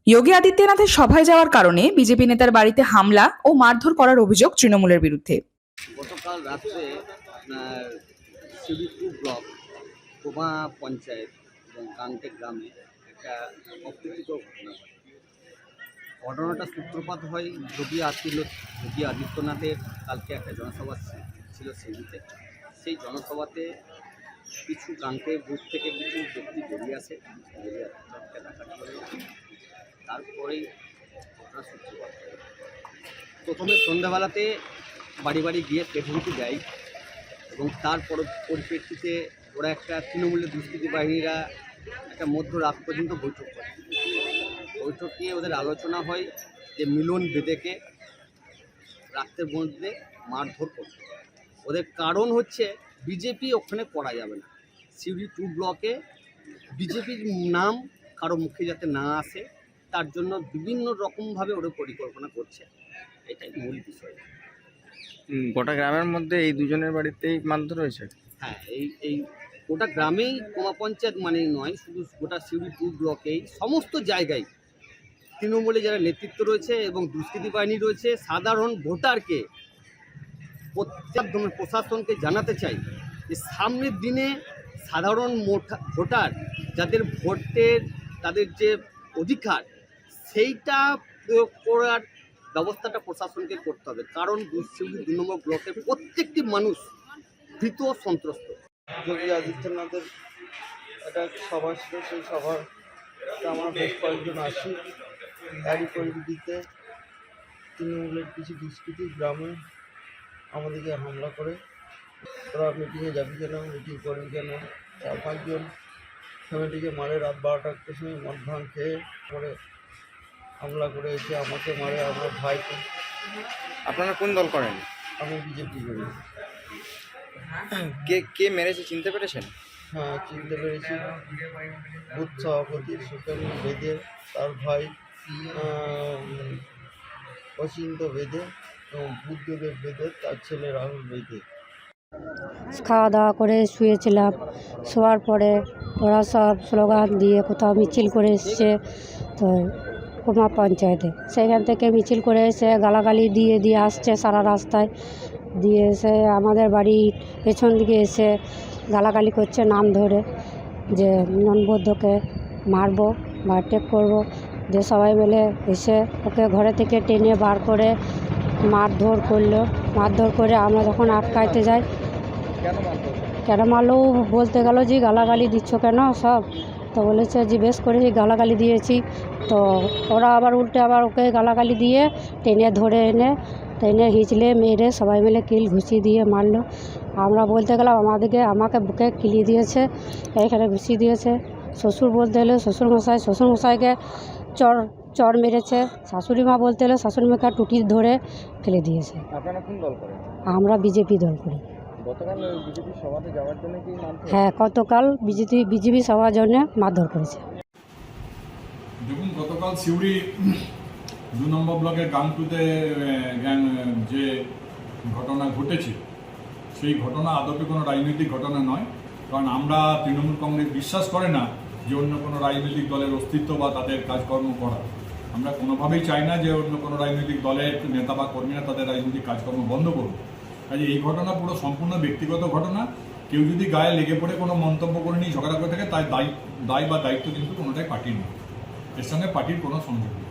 যোগী আদিত্যনাথের সভায় যাওয়ার কারণে বিজেপি নেতার বাড়িতে হামলা ও মারধর করার অভিযোগ তৃণমূলের বিরুদ্ধে। গতকাল রাত্রে আপনার শিবিরপুর ব্লক কোমা পঞ্চায়েত এবং কান্টেক গ্রামে একটা অপ্রীতিকর ঘটনা ঘটে। ঘটনাটা সূত্রপাত হয় যোগী আদিত্যনাথের কালকে একটা জনসভা ছিল সিউড়িতে। সেই জনসভাতে কিছু কান্টের বুথ থেকে কিছু ব্যক্তি বেরিয়ে আসে, বেরিয়ে ডাকাতি করে। তারপরেই ঘটনার সূত্রপাত হয়। প্রথমে সন্ধ্যাবেলাতে বাড়ি বাড়ি গিয়ে পেটুকি দেয় এবং তার পরিপ্রেক্ষিতে ওরা একটা তৃণমূলের দুষ্কৃতী বাহিনীরা একটা মধ্যরাত পর্যন্ত বৈঠক করে। বৈঠকে ওদের আলোচনা হয় যে মিলন বেদেকে রাত্রের মধ্যে মারধর করতে। ওদের কারণ হচ্ছে বিজেপি ওখানে করা যাবে না, সিউড়ি 2 ব্লকে বিজেপির নাম কারো মুখে যাতে না আসে তার জন্য বিভিন্ন রকমভাবে ওরা পরিকল্পনা করছে। এটাই মূল বিষয়। গোটা গ্রামের মধ্যে এই দুজনের বাড়িতেই মারধর হয়েছে। হ্যাঁ, এই গোটা গ্রামেই কোমা পঞ্চায়েত মানেই নয়, শুধু গোটা সিউড়ি 2 ব্লকেই সমস্ত জায়গায় তৃণমূলে যারা নেতৃত্ব রয়েছে এবং দুষ্কৃতী বাহিনী রয়েছে, সাধারণ ভোটারকে প্রশাসনকে জানাতে চাই যে সামনের দিনে সাধারণ ভোটার যাদের ভোটের তাদের যে অধিকার সেইটা প্রয়োগ করার ব্যবস্থাটা প্রশাসনকে করতে হবে, কারণ সিউড়ি 2 নম্বর ব্লকের প্রত্যেকটি মানুষ ভীত সন্ত্রস্ত। যোগী আদিত্যনাথের একটা সভা ছিল, সেই সভার আমরা বেশ কয়েকজন আসি। তারই পরিপ্রেক্ষিতে তৃণমূলের কিছু দুষ্কৃতী গ্রামে আমাদেরকে হামলা করে। ওরা মিটিংয়ে যাবি কেন, মিটিং করবি কেন, 4-5 জন ফ্যামিলিকে মারে। রাত 12টার সময় মদ ভাঙ খেয়ে পরে হামলা করে এসে আমাকে মারে, আমার ভাইকে। আপনারা কোন দল করেন? আমি বিজেপি করি। কে কে মেরেছে চিনতে পেরেছেন? হ্যাঁ, চিনতে পেরেছি। বুথ সভাপতি সুকেন বেদে, তার ভাই অচিন্ত বেদে এবং বুদ্ধদেব বেদে, তার ছেলে রাহুল বেদে। খাওয়া দাওয়া করে শুয়েছিলাম। শোয়ার পরে ওরা সব স্লোগান দিয়ে কোথাও মিছিল করে এসছে, তো কোমা পঞ্চায়েতে সেখান থেকে মিছিল করে এসে গালাগালি দিয়ে আসছে সারা রাস্তায়। দিয়ে এসে আমাদের বাড়ির পেছন দিকে এসে গালাগালি করছে নাম ধরে, যে মিলনবদ্ধকে মারবো বা অ্যাটাক করবো। যে সবাই মিলে এসে ওকে ঘরে থেকে টেনে বার করে মারধর করলো। মারধর করে আমরা যখন আটকাইতে যাই, কেন মারলো বলতে গেল যে গালাগালি দিচ্ছ কেন সব, তো বলেছে যে বেশ করে গালাগালি দিয়েছি। তো ওরা আবার উল্টে আবার ওকে গালাগালি দিয়ে টেনে ধরে টেনে হিঁচড়ে মেরে সবাই মিলে কিল ঘুষি দিয়ে মারলো। আমরা বলতে গেলাম আমাকে বুকে কিলি দিয়েছে, এখানে ঘুষি দিয়েছে। শ্বশুর বলতে এলো শ্বশুরমশাইকে চর মেরেছে। শাশুড়ি মা বলতে এলো শাশুড়ি মাকে টুটি ধরে ফেলে দিয়েছে। আপনারা কোন দল করেন? আমরা বিজেপি দল করি। গতকাল বিজেপি সভাতে যাওয়ার জন্য কি হ্যাঁ, গতকাল বিজেপি সভার জন্য মারধর করেছে। দেখুন, গতকাল সিউড়ি 2 নম্বর ব্লকের গাংটুতে যে ঘটনা ঘটেছে, সেই ঘটনা আদপে কোনো রাজনৈতিক ঘটনা নয়। কারণ আমরা তৃণমূল কংগ্রেস বিশ্বাস করে না যে অন্য কোনো রাজনৈতিক দলের অস্তিত্ব বা তাদের কাজকর্ম করা। আমরা কোনোভাবেই চাই না যে অন্য কোনো রাজনৈতিক দলের নেতা বা কর্মীরা তাদের রাজনৈতিক কাজকর্ম বন্ধ করুক। কাজে এই ঘটনা পুরো সম্পূর্ণ ব্যক্তিগত ঘটনা। কেউ যদি গায়ে লেগে পড়ে কোনো মন্তব্য করে নিয়ে ঝগড়া করে থাকে, তাই দায় বা দায়িত্ব কিন্তু কোনোটাই পার্টির নয়, এর সঙ্গে পার্টির কোনো সংযোগ নেই।